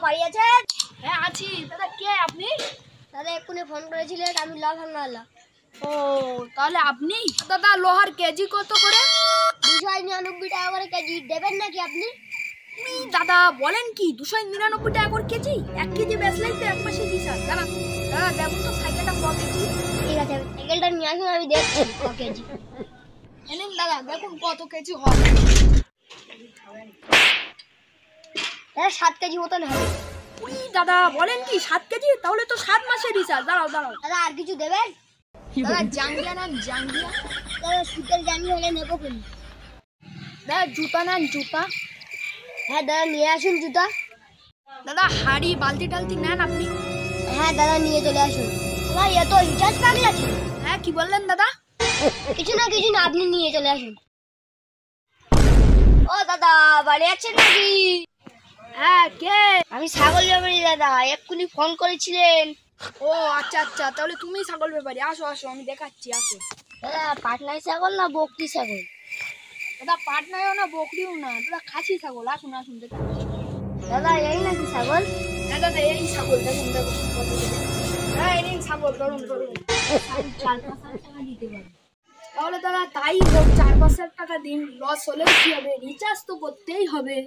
বাড়ি আছেন? হ্যাঁ আছি। দাদা কে আপনি? দাদা এক্ষুনি ফোন করেছিলেন, আমি লোহা ভাঙালা। ও তাহলে আপনি? দাদা লোহার কেজি কত করে? 299 টাকা করে কেজি। দেবেন নাকি আপনি? দাদা বলেন কি 299 টাকা করে কেজি? 1 কেজি বেচলেই তো এক মাসে দিশাল। দাদা দাদা দেখুন তো সাইকেলটা কত কেজি। ঠিক আছে, সাইকেলটা নিয়ে আসুন, আমি দেখছি ক কেজি। এনেন দাদা দেখুন কত কেজি হয়। 7 কেজি মতন হবে। দাদা বলেন কি 7 কেজি? তাহলে তো 7 মাসের রিচার্জ। দাঁড়াও দাঁড়াও। দাদা আর কিছু দেবেন? দাদা জাঙ্গিয়া নেন জাঙ্গিয়া। দাদা শীতের জানি হলে নেবো কিন্তু। দাদা জুতা নেন জুতা। হ্যাঁ দাদা নিয়ে আসুন জুতা। দাদা হাড়ি বালতি টালতি নেন আপনি। হ্যাঁ দাদা নিয়ে চলে আসুন। দাদা এ তো রিচার্জ পাগল আছে। হ্যাঁ কি বললেন দাদা? কিছু না আপনি নিয়ে চলে আসুন। ও দাদা বাড়ি আছেন নাকি? হ্যাঁ কে? আমি ছাগল ব্যাপারী দাদা, এক্ষুনি ফোন করেছিলেন। ও আচ্ছা আচ্ছা, তাহলে তুমি ছাগল ব্যাপারী। আসো আসো আমি দেখাচ্ছি আসো। দাদা পাটনাই ছাগল না বকরি ছাগল? দাদা পাটনাও না বকরিও না, দাদা খাসি ছাগল। আসুন আসুন দেখাচ্ছি। দাদা এই নাকি ছাগল? হ্যাঁ দাদা এই ছাগল দেখুন দেখুন। হ্যাঁ এই নিন ছাগল ধরুন ধরুন। 4-5 টাকা দিতে পারবো। তাহলে দাদা তাই হোক, 4-5 টাকা দিন। লস হলেও কি হবে, রিচার্জ তো করতেই হবে।